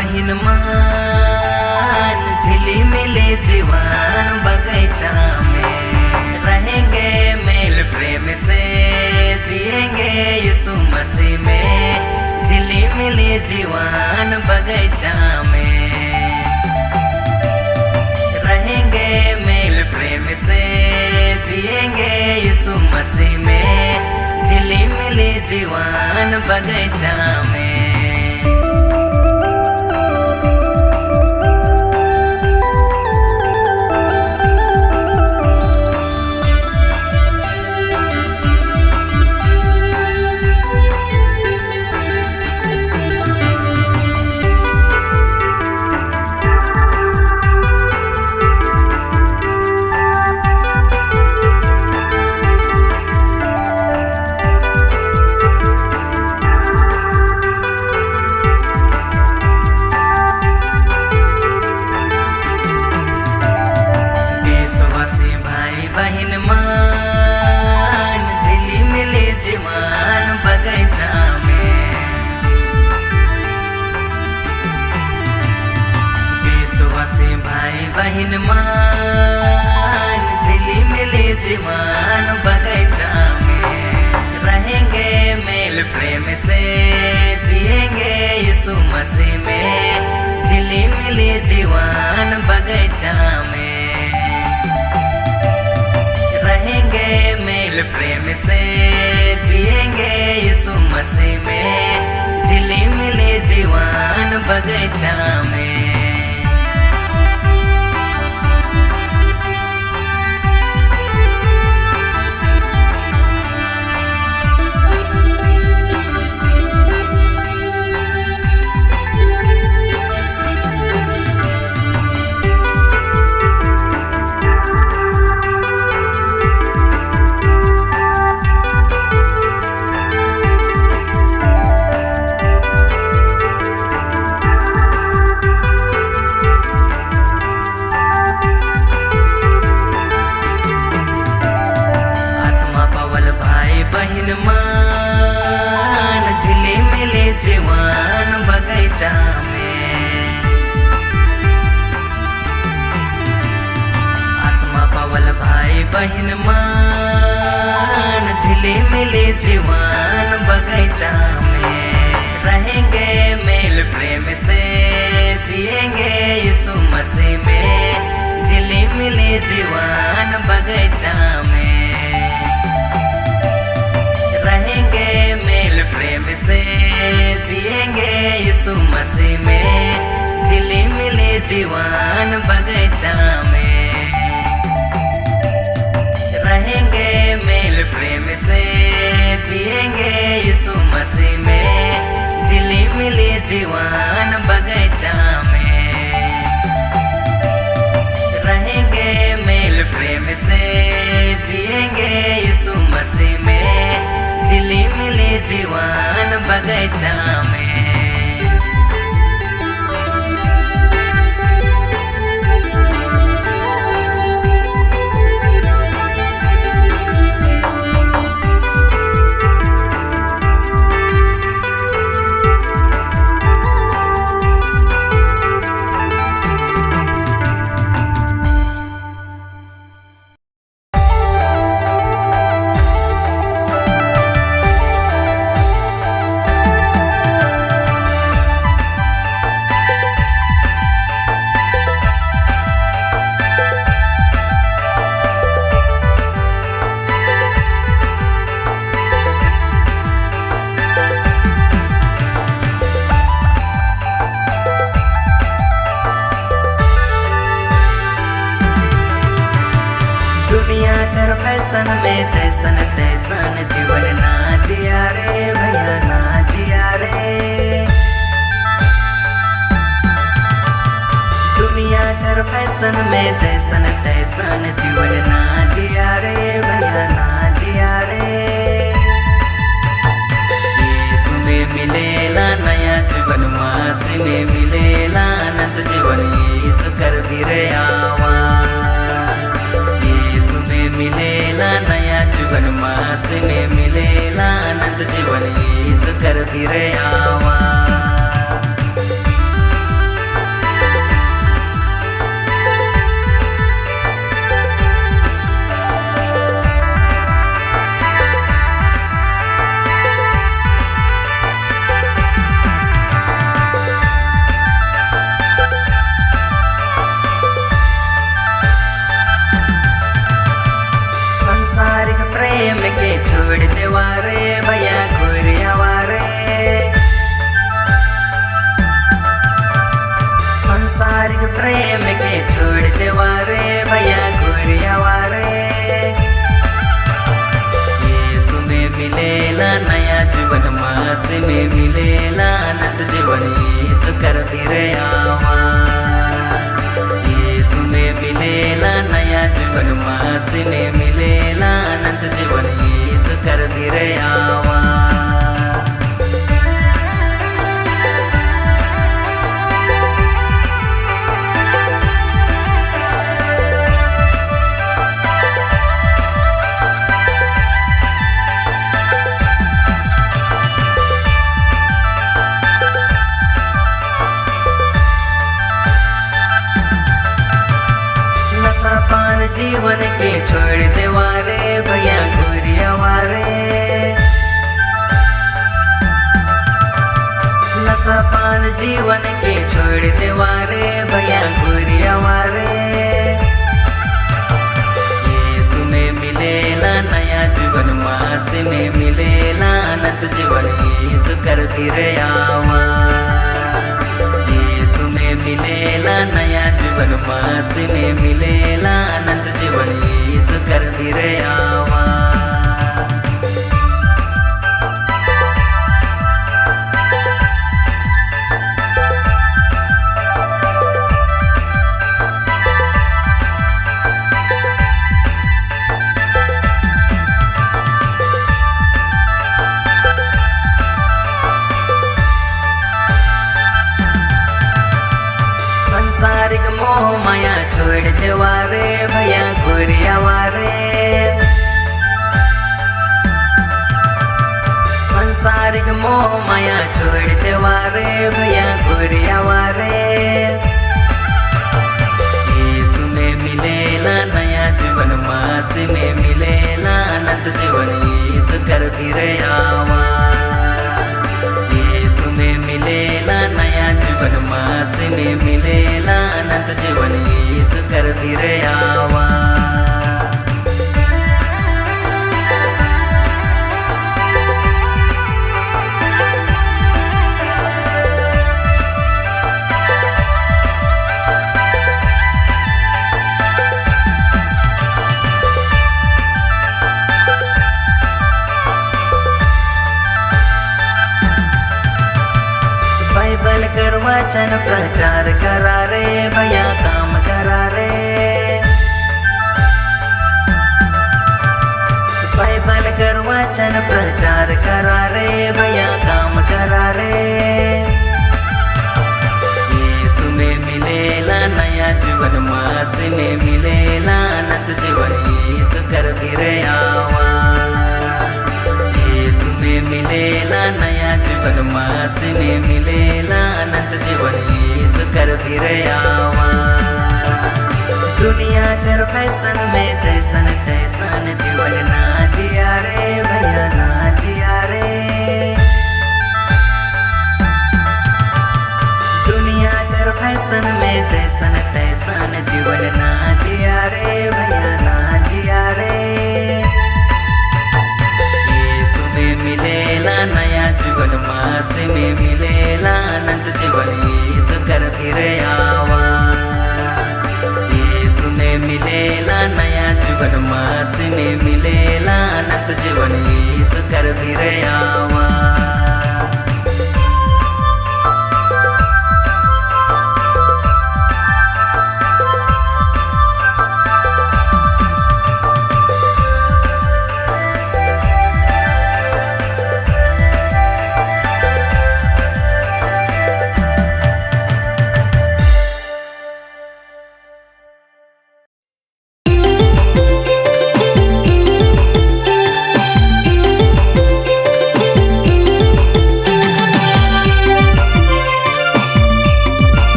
बहिन मान, झिली मिली जीवन बगीचा में। रहेंगे मेल प्रेम से, जिएंगे यीशु मसीह में। झिली मिली जीवन बगीचा में। रहेंगे मेल प्रेम से, जिएंगे यीशु मसीह में। झिली मिली जीवन बगीचा में। बहिन मान, झिली मिली जीवन बगीचा में। विश्वासी भाई बहिन मान, झिली मिली जीवन बगीचा में। रहेंगे मेल प्रेम से, जिएंगे यीशु मसीह में। झिली मिली जीवन बगीचा में। रहेंगे मेल प्रेम से, जिएंगे यीशु मसीह में। झिली मिली जीवन बगीचा में। बहिन मान, झिली मिली जीवन बगीचा में। आत्मा पावल भाई बहिन मान, झिली मिली जीवन बगीचा में। रहेंगे मेल प्रेम से, जिएंगे यीशु मसीह में। झिली मिली जीवन बगीचा में। रहेंगे मेल प्रेम से, जिएंगे यीशु मसीह में। झिली मिली जीवन बगीचा में। रहेंगे मेल प्रेम से, जिएंगे यीशु मसीह में। झिली मिली जीवन बगीचा में। रहेंगे मेल प्रेम से, जिएंगे यीशु मसीह में। झिली मिली जीवन बगीचा में। दुनिया कर फैशन में जैसन तैसन जीवन ना जिया रे भैया ना जिया रे। दुनिया कर फैशन में जैसन तैसन जीवन ना जिया रे भैया ना जिया रे। यीशु में मिलेला नया जीवन, मसीह में मिलेला अनंत जीवन। यीशु कर भी रे आवा, मिलेला नया जीवन। कर धीरे आवा। यीशु ने मिलेला नया जीवन, मासी ने मिलेला अनंत जीवन, यीशु कर धीरे आवा। नशा पान जीवन के छोड़ देवारे भैया गोरिया वारे। नशा पान जीवन के छोड़ देवारे भैया गोरिया वारे। यीशु में मिलेला नया जीवन, मासी में मिलेला अनंत जीवन, यीशु कर धीरे आवा। यीशु में मिलेला नया जीवन, मासी में मिलेला अनंत जीवन, यीशु कर धीरे आवा। संसारिक मोह माया छोड़ देवारे भैया गोरिया वारे। संसारिक मोह माया छोड़ देवारे भैया गोरिया वारे। यीशु में मिलेला नया जीवन, मासी में मिलेला अनंत जीवन, यीशु कर धीरे आवा। यीशु में मिलेला नया जीवन, मासी में मिलेला अनंत जीवन, यीशु कर धीरे आवा। बाइबल कर वचन प्रचार करा रे भैया काम करा रे। बाइबल कर वचन प्रचार करा रे भैया काम करा रे। यीशु में मिलेला नया जीवन, मासी में मिलेला अनंत जीवन, यीशु कर धीरे आवा। यीशु में मिलेला नया जीवन, मासी में मिलेला अनंत जीवन, यीशु कर धीरे आवा। दुनिया कर फैशन में जैसन तैसन जीवन ना जिया रे भैया ना जिया रे। दुनिया कर फैशन में जैसन तैसन जीवन ना जिया रे भैया ना जिया रे। मिलेला नया जीवन, मासी में मिलेला अनंत जीवन, यीशु कर धीरे आवा। यीशु में मिलेला नया जीवन, मासी में मिलेला अनंत जीवन, यीशु कर धीरे आवा।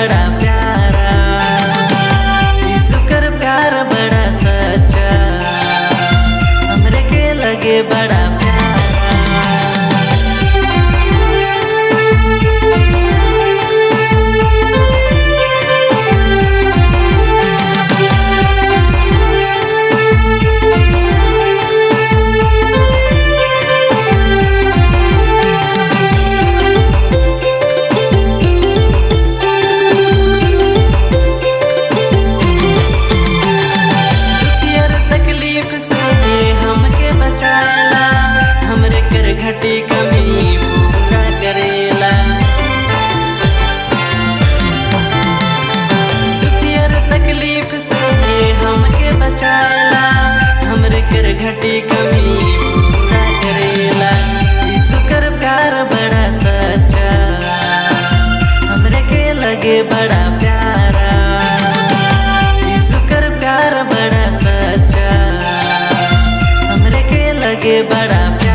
बड़ा प्यारा, यीशु कर प्यार बड़ा सच्चा, हमरे के लगे बड़ा प्यारा। घटी कमी पूरा करेला, दुखियर तकलीफ से हमके बचाएला, हमरे कर घटी कमी पूरा करेला। यीशु कर प्यार बड़ा सच्चा, हमरे के लगे बड़ा प्यारा, यीशु कर प्यार बड़ा सच्चा, हमरे के लगे बड़ा प्यारा।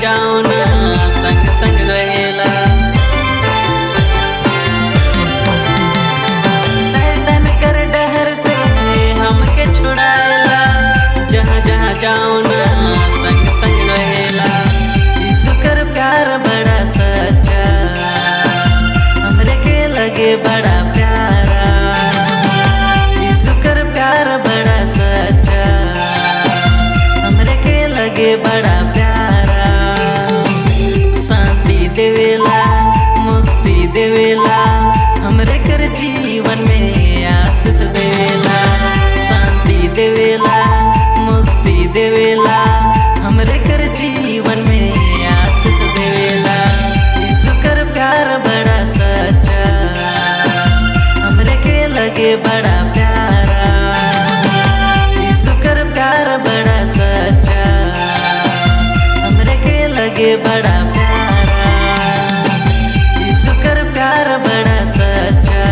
जाओ ना संग संग रहेला, शैतान कर डहर से हमके छुड़ाएला, जहाँ जहाँ जाओ ना संग संग रहेला। यीशु कर प्यार बड़ा सच्चा, हमरे के लगे बड़ा प्यारा, यीशु कर प्यार बड़ा सच्चा, हमरे के लगे बड़ा प्यारा। देवेला मुक्ति देवेला, हमरे कर जीवन में आशीष देवेला, शांति देवेला मुक्ति देवेला, हमरे कर जीवन में आशीष देवेला। यीशु कर प्यार बड़ा सच्चा, हमरे के लगे बड़ा प्यारा, यीशु कर प्यार बड़ा सच्चा, हमरे के लगे बड़ा प्यारा। बड़ा सच्चा,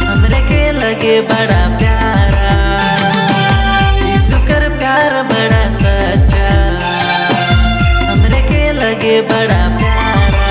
हमरे के लगे बड़ा प्यारा, यीशु कर प्यार बड़ा सच्चा, हमरे के लगे बड़ा प्यारा।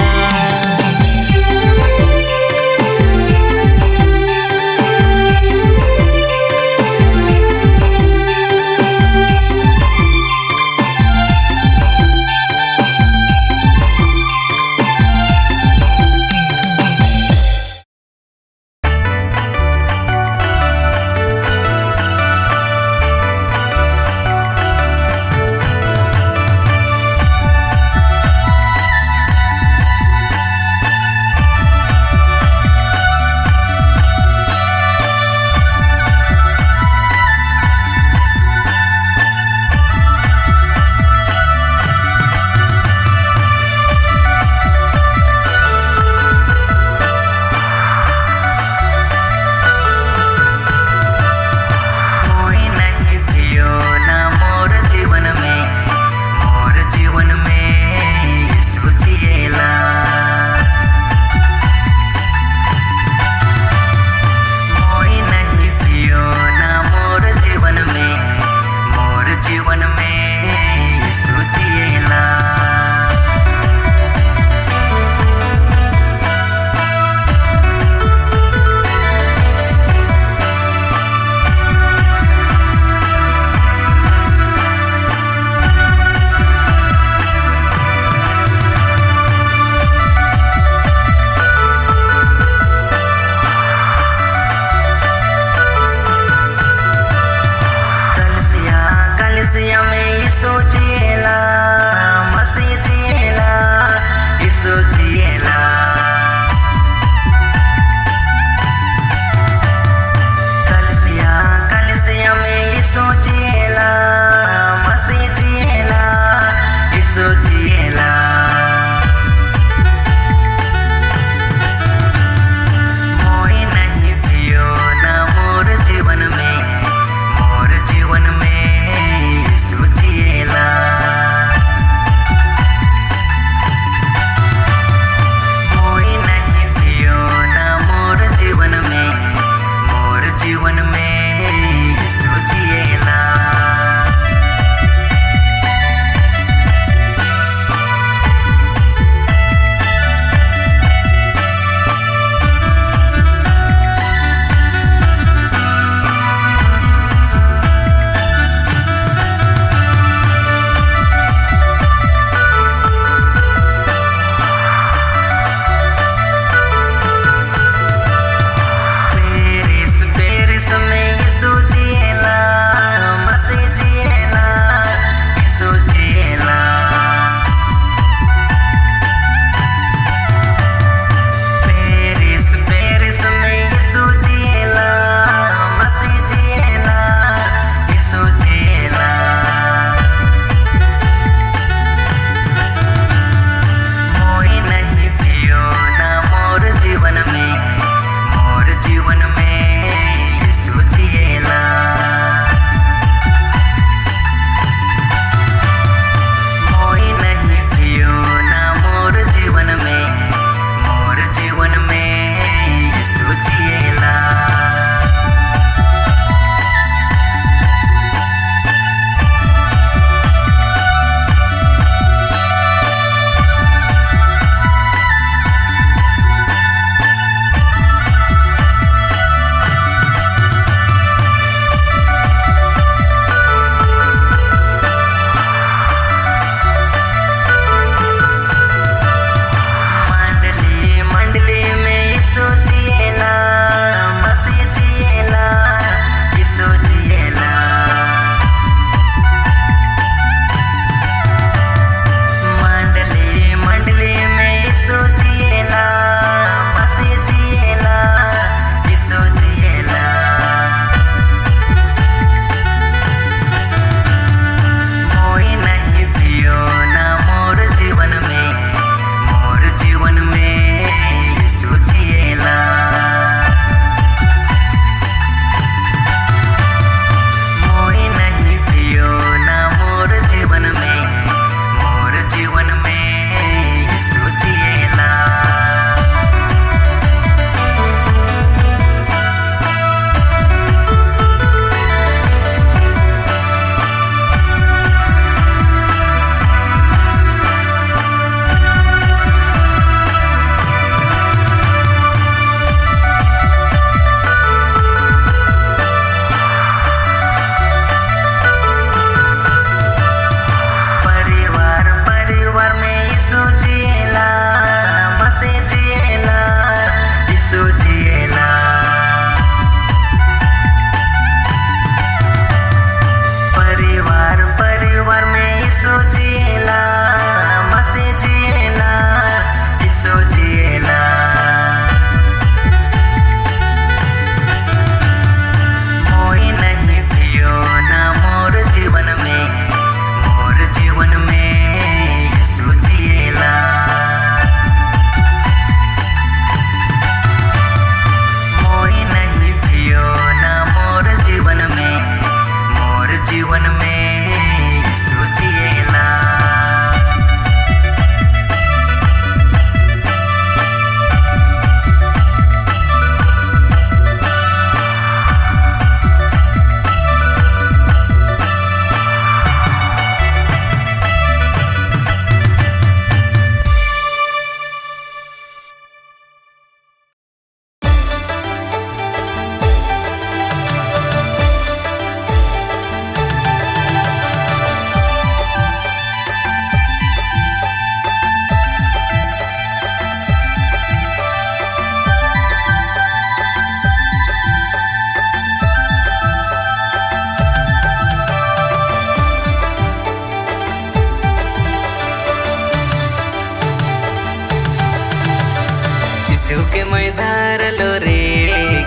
मैं धारलो रे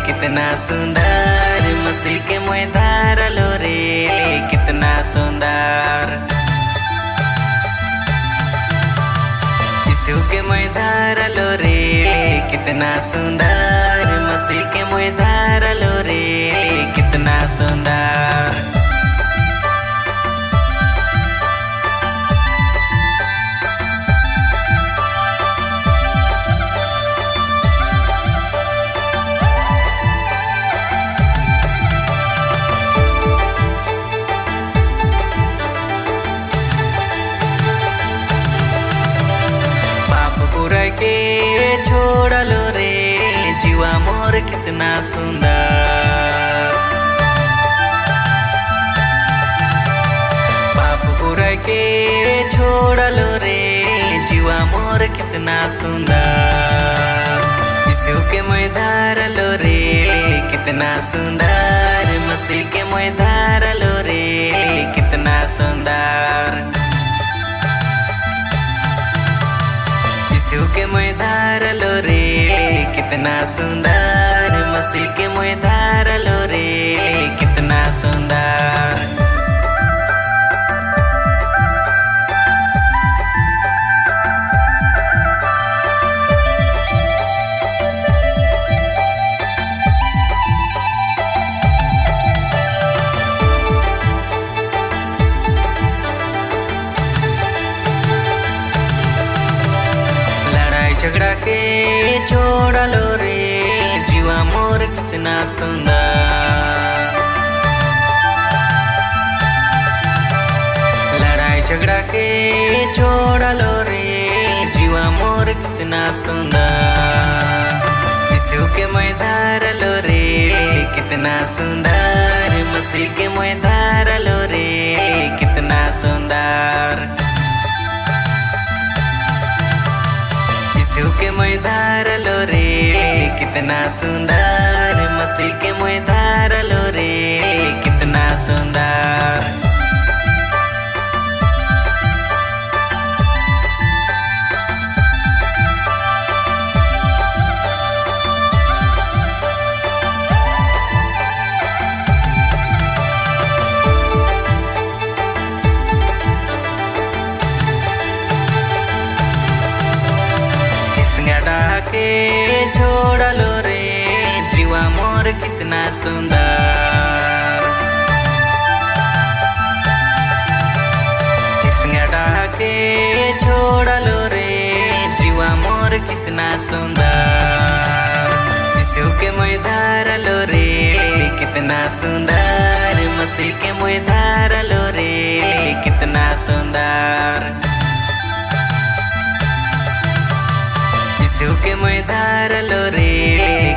कितना सुंदर, मसीह के मैं धारलो रे कितना सुंदर। यीशु के मैं धारलो रे कितना सुंदर, मसीह के मैं धारलो रे कितना सुंदर। के छोड़लो रे जीवा मोर कितना सुंदर, पाप पूरा के छोड़लो रे जीवा मोर कितना सुंदर। यीशु के मैं धारलो रे कितना सुंदर, मसीह के मैं धारलो रे कितना सुंदर। यीशु के मैं धारलो रे कितना सुंदर, मसीह के मैं धारलो रे कितना सुंदर। झगड़ा के छोड़लो रे जीवा मोर कितना सुंदर, लड़ाई झगड़ा के छोड़लो रे जीवा मोर कितना सुंदर। यीशु के मैं धारलो रे कितना सुंदर, मसीह के मैं धारलो रे कितना सुंदर। यीशु के मैं धारलो रे कितना सुंदर, मसीह के मैं धारलो रे कितना सुंदर। के छोड़लो रे जीवा मोर कितना सुंदर, के छोड़लो रे जीवा मोर कितना सुंदर। यीशु के मैं धारलो रे कितना सुंदर, मसीह के मैं धारलो रे कितना सुंदर। यीशु के मैं धारलो रे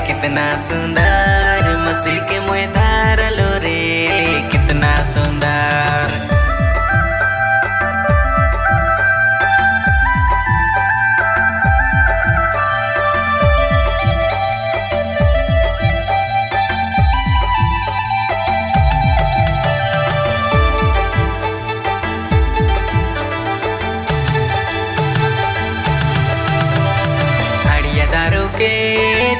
कितना सुंदर, मसीह के मैं धारलो रे कितना सुंदर। दारू के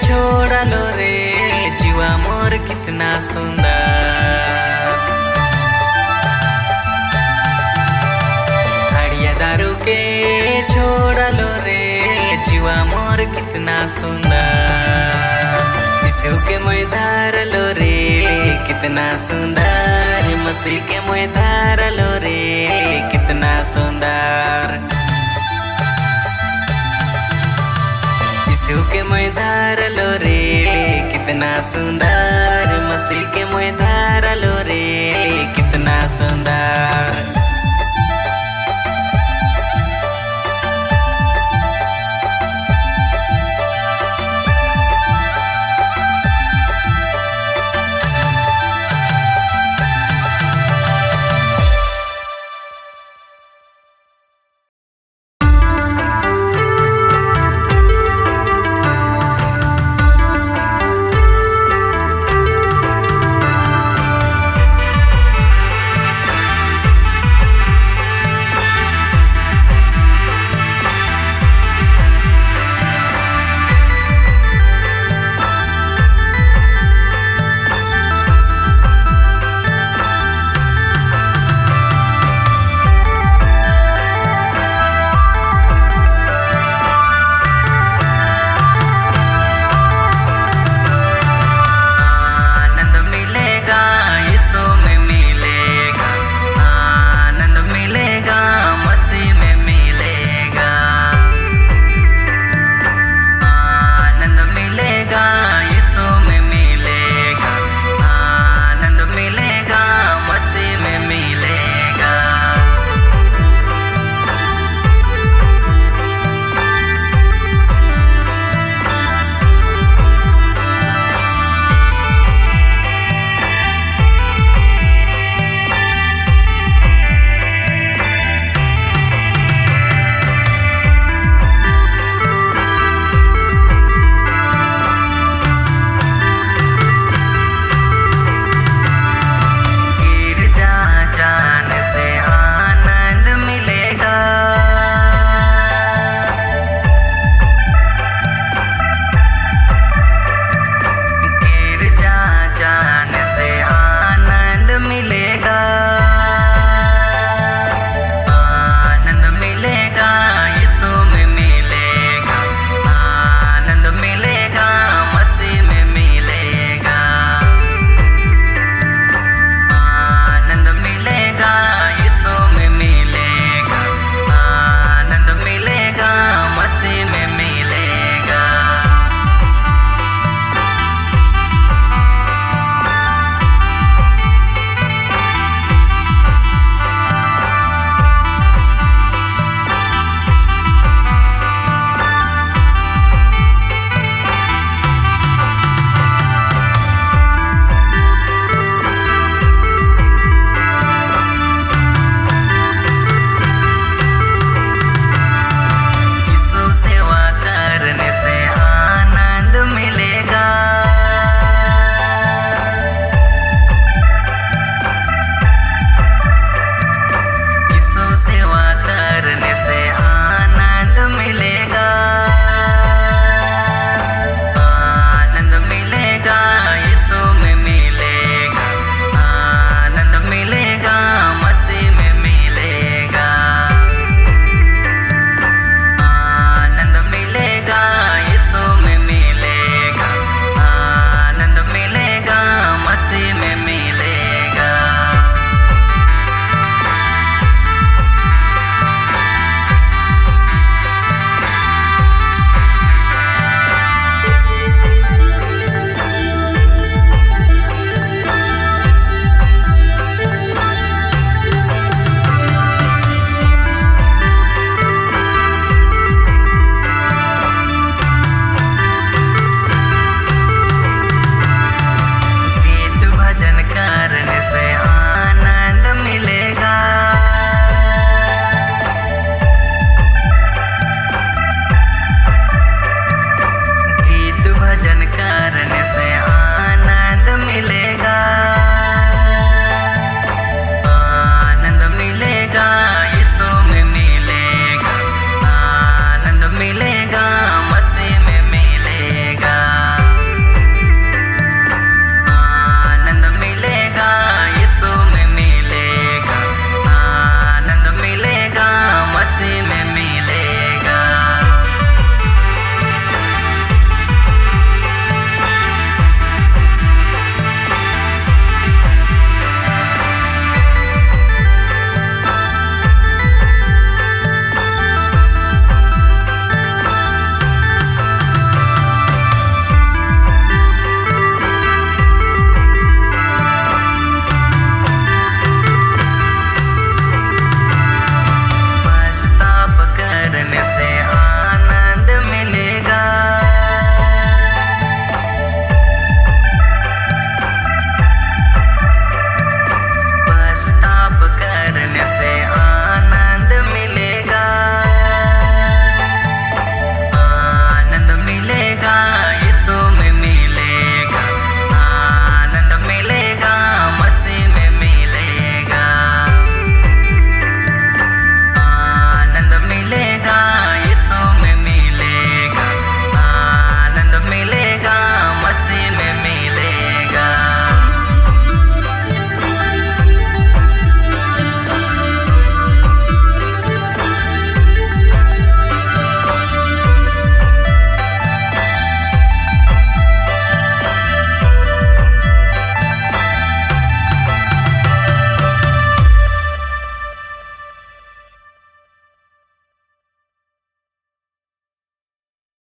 छोड़लो रे जीवा मोर कितना सुंदर, हड़िया दारू के छोड़लो रे जीवा मोर कितना सुंदर। यीशु के मैं धारलो रे कितना सुंदर, मसीह के मैं धारलो रे कितना सुंदर। यीशु के मैं धारलो रे कितना सुंदर, मसीह के